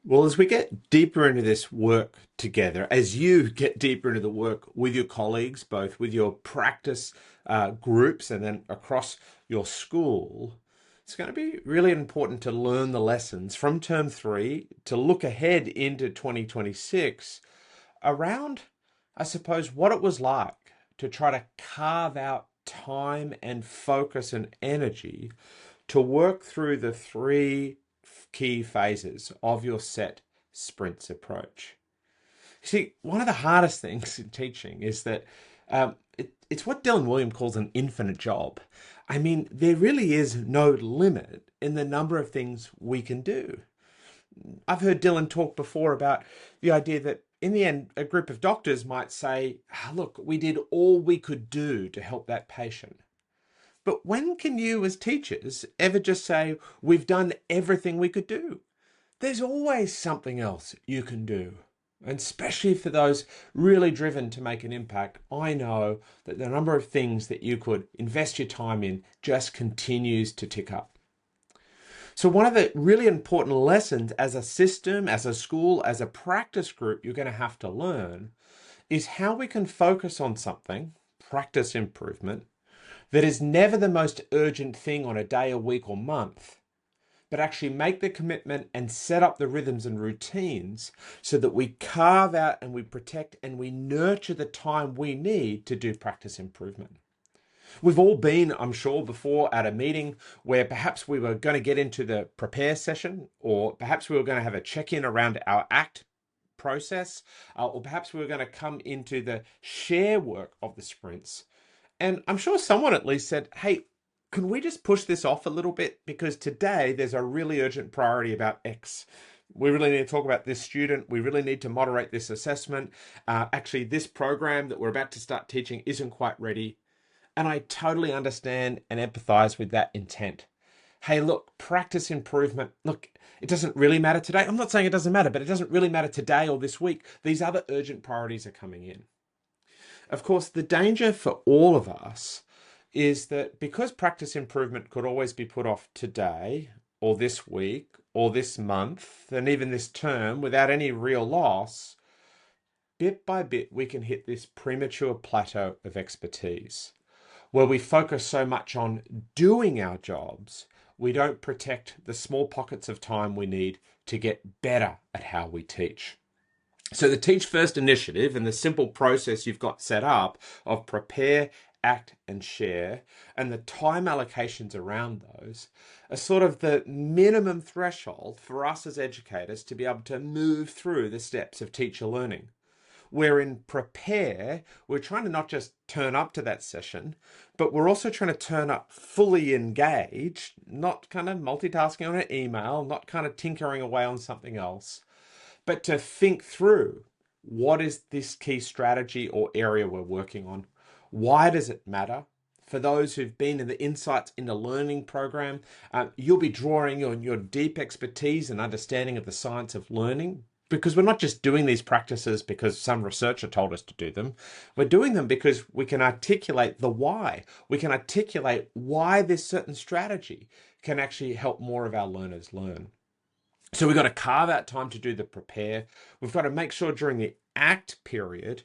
Well, as we get deeper into this work together, as you get deeper into the work with your colleagues, both with your practice groups and then across your school, it's going to be really important to learn the lessons from term three to look ahead into 2026 around, I suppose, what it was like to try to carve out time and focus and energy to work through the three key phases of your set sprints approach. See, one of the hardest things in teaching is that it's what Dylan Williams calls an infinite job. I mean, there really is no limit in the number of things we can do. I've heard Dylan talk before about the idea that in the end, a group of doctors might say, look, we did all we could do to help that patient. But when can you, as teachers, ever just say, we've done everything we could do? There's always something else you can do. And especially for those really driven to make an impact, I know that the number of things that you could invest your time in just continues to tick up. So, one of the really important lessons as a system, as a school, as a practice group, you're going to have to learn is how we can focus on something, practice improvement, that is never the most urgent thing on a day, a week, or month, but actually make the commitment and set up the rhythms and routines so that we carve out and we protect and we nurture the time we need to do practice improvement. We've all been, I'm sure, before at a meeting where perhaps we were going to get into the prepare session, or perhaps we were going to have a check in around our ACT process, or perhaps we were going to come into the share work of the sprints. And I'm sure someone at least said, hey, can we just push this off a little bit? Because today there's a really urgent priority about X. We really need to talk about this student. We really need to moderate this assessment. Actually, this program that we're about to start teaching isn't quite ready. And I totally understand and empathize with that intent. Hey, look, practice improvement. Look, it doesn't really matter today. I'm not saying it doesn't matter, but it doesn't really matter today or this week. These other urgent priorities are coming in. Of course, the danger for all of us is that because practice improvement could always be put off today or this week or this month and even this term without any real loss, bit by bit we can hit this premature plateau of expertise where we focus so much on doing our jobs, we don't protect the small pockets of time we need to get better at how we teach. So the Teach First initiative and the simple process you've got set up of prepare, act and share and the time allocations around those are sort of the minimum threshold for us as educators to be able to move through the steps of teacher learning. Where in prepare, we're trying to not just turn up to that session, but we're also trying to turn up fully engaged, not kind of multitasking on an email, not kind of tinkering away on something else, but to think through what is this key strategy or area we're working on? Why does it matter? For those who've been in the Insights into Learning program, you'll be drawing on your deep expertise and understanding of the science of learning because we're not just doing these practices because some researcher told us to do them. We're doing them because we can articulate the why. We can articulate why this certain strategy can actually help more of our learners learn. So we've got to carve out time to do the prepare. We've got to make sure during the act period,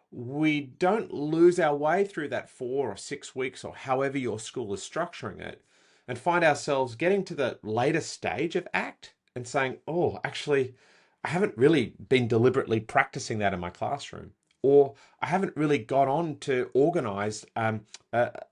we don't lose our way through that 4 or 6 weeks or however your school is structuring it and find ourselves getting to the later stage of act and saying, oh, actually, I haven't really been deliberately practicing that in my classroom. Or I haven't really got on to organize an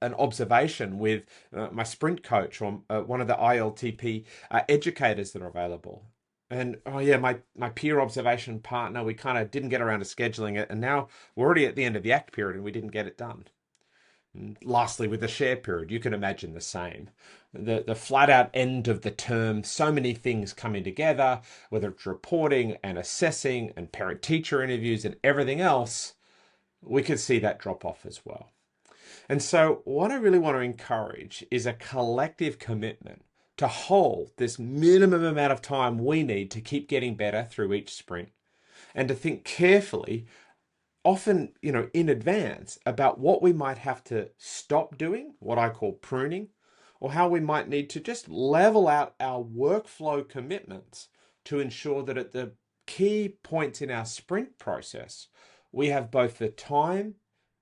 observation with my sprint coach or one of the ILTP educators that are available. And oh yeah, my peer observation partner, we kind of didn't get around to scheduling it, and now we're already at the end of the act period and we didn't get it done. And lastly, with the share period, you can imagine the same. The flat out end of the term, so many things coming together, whether it's reporting and assessing and parent teacher interviews and everything else, we could see that drop off as well. And so, what I really want to encourage is a collective commitment to hold this minimum amount of time we need to keep getting better through each sprint and to think carefully, often, in advance about what we might have to stop doing, what I call pruning, or how we might need to just level out our workflow commitments to ensure that at the key points in our sprint process, we have both the time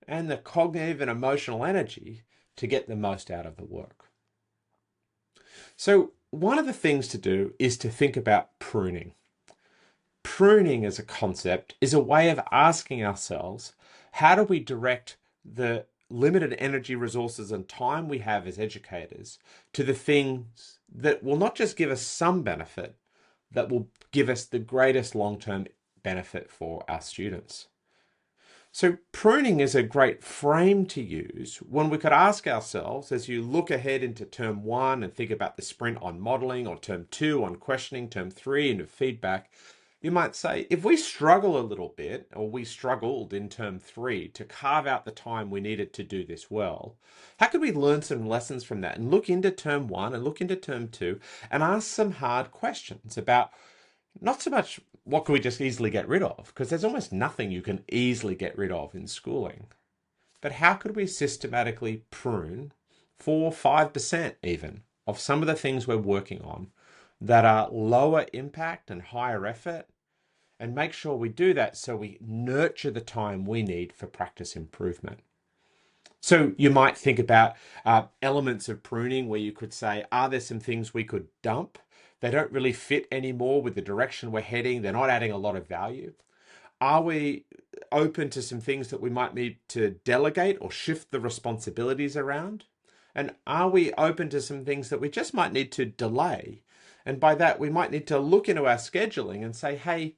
and the cognitive and emotional energy to get the most out of the work. So one of the things to do is to think about pruning. Pruning as a concept is a way of asking ourselves, how do we direct the limited energy resources and time we have as educators to the things that will not just give us some benefit, that will give us the greatest long-term benefit for our students. So pruning is a great frame to use when we could ask ourselves, as you look ahead into term 1 and think about the sprint on modeling, or term 2 on questioning, term 3 into feedback, you might say, if we struggle a little bit, or we struggled in term 3 to carve out the time we needed to do this well, how could we learn some lessons from that and look into term 1 and look into term 2 and ask some hard questions about not so much what can we just easily get rid of, because there's almost nothing you can easily get rid of in schooling, but how could we systematically prune 4 5% even of some of the things we're working on that are lower impact and higher effort, and make sure we do that so we nurture the time we need for practice improvement. So you might think about elements of pruning where you could say, are there some things we could dump? They don't really fit anymore with the direction we're heading. They're not adding a lot of value. Are we open to some things that we might need to delegate or shift the responsibilities around? And are we open to some things that we just might need to delay? And by that, we might need to look into our scheduling and say, hey,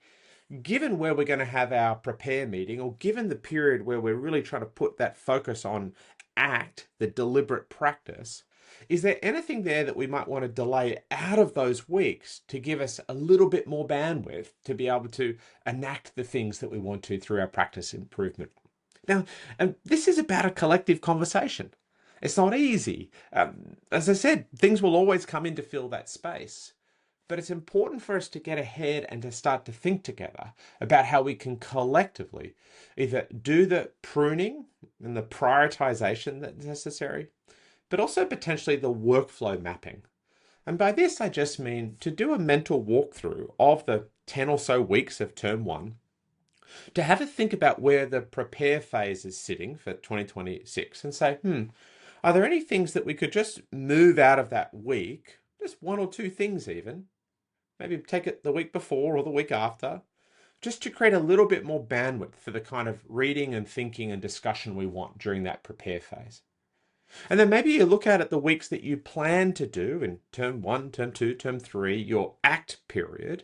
given where we're going to have our prepare meeting, or given the period where we're really trying to put that focus on ACT, the deliberate practice, is there anything there that we might want to delay out of those weeks to give us a little bit more bandwidth to be able to enact the things that we want to through our practice improvement? Now, this is about a collective conversation. It's not easy. As I said, things will always come in to fill that space. But it's important for us to get ahead and to start to think together about how we can collectively either do the pruning and the prioritization that's necessary, but also potentially the workflow mapping. And by this, I just mean to do a mental walkthrough of the 10 or so weeks of term 1, to have a think about where the prepare phase is sitting for 2026 and say, are there any things that we could just move out of that week, just 1 or 2 things even, maybe take it the week before or the week after, just to create a little bit more bandwidth for the kind of reading and thinking and discussion we want during that prepare phase. And then maybe you look at the weeks that you plan to do in term 1, term 2, term 3, your ACT period,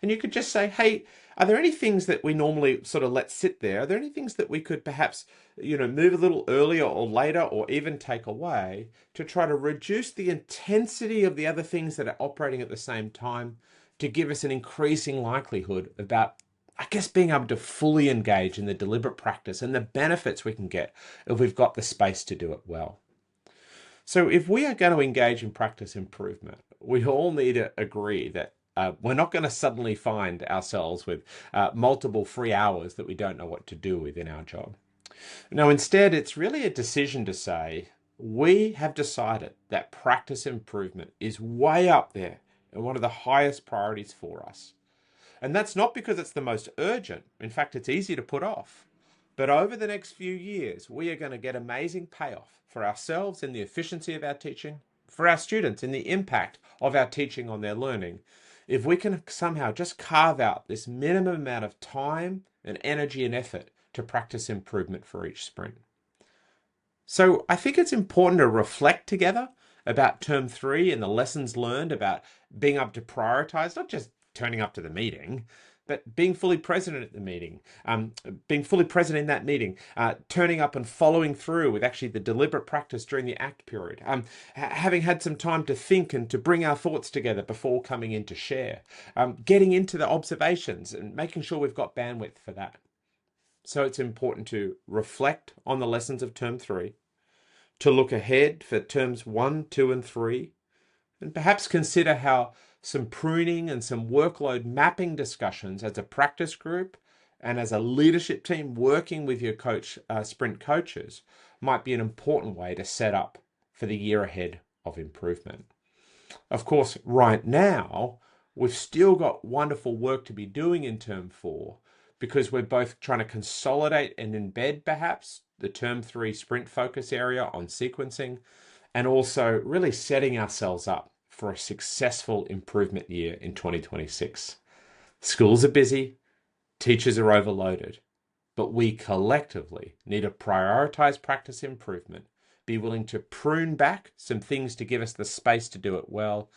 and you could just say, hey, are there any things that we normally sort of let sit there? Are there any things that we could perhaps, move a little earlier or later, or even take away to try to reduce the intensity of the other things that are operating at the same time, to give us an increasing likelihood about, I guess, being able to fully engage in the deliberate practice and the benefits we can get if we've got the space to do it well. So if we are going to engage in practice improvement, we all need to agree that we're not going to suddenly find ourselves with multiple free hours that we don't know what to do with in our job. No, instead, it's really a decision to say, we have decided that practice improvement is way up there and one of the highest priorities for us. And that's not because it's the most urgent. In fact, it's easy to put off. But over the next few years, we are going to get amazing payoff for ourselves in the efficiency of our teaching, for our students in the impact of our teaching on their learning, if we can somehow just carve out this minimum amount of time and energy and effort to practice improvement for each sprint. So I think it's important to reflect together about term 3 and the lessons learned about being able to prioritize, not just turning up to the meeting, but being fully present at the meeting, being fully present in that meeting, turning up and following through with actually the deliberate practice during the ACT period, having had some time to think and to bring our thoughts together before coming in to share, getting into the observations and making sure we've got bandwidth for that. So it's important to reflect on the lessons of term 3, to look ahead for terms 1, 2, and 3, and perhaps consider how some pruning and some workload mapping discussions as a practice group and as a leadership team working with your sprint coaches might be an important way to set up for the year ahead of improvement. Of course, right now, we've still got wonderful work to be doing in term 4 because we're both trying to consolidate and embed perhaps the term 3 sprint focus area on sequencing, and also really setting ourselves up for a successful improvement year in 2026. Schools are busy, teachers are overloaded, but we collectively need to prioritize practice improvement, be willing to prune back some things to give us the space to do it well,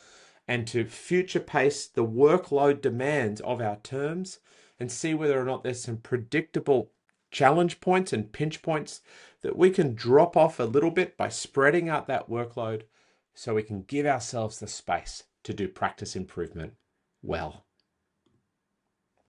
and to future pace the workload demands of our terms and see whether or not there's some predictable challenge points and pinch points that we can drop off a little bit by spreading out that workload so we can give ourselves the space to do practice improvement well.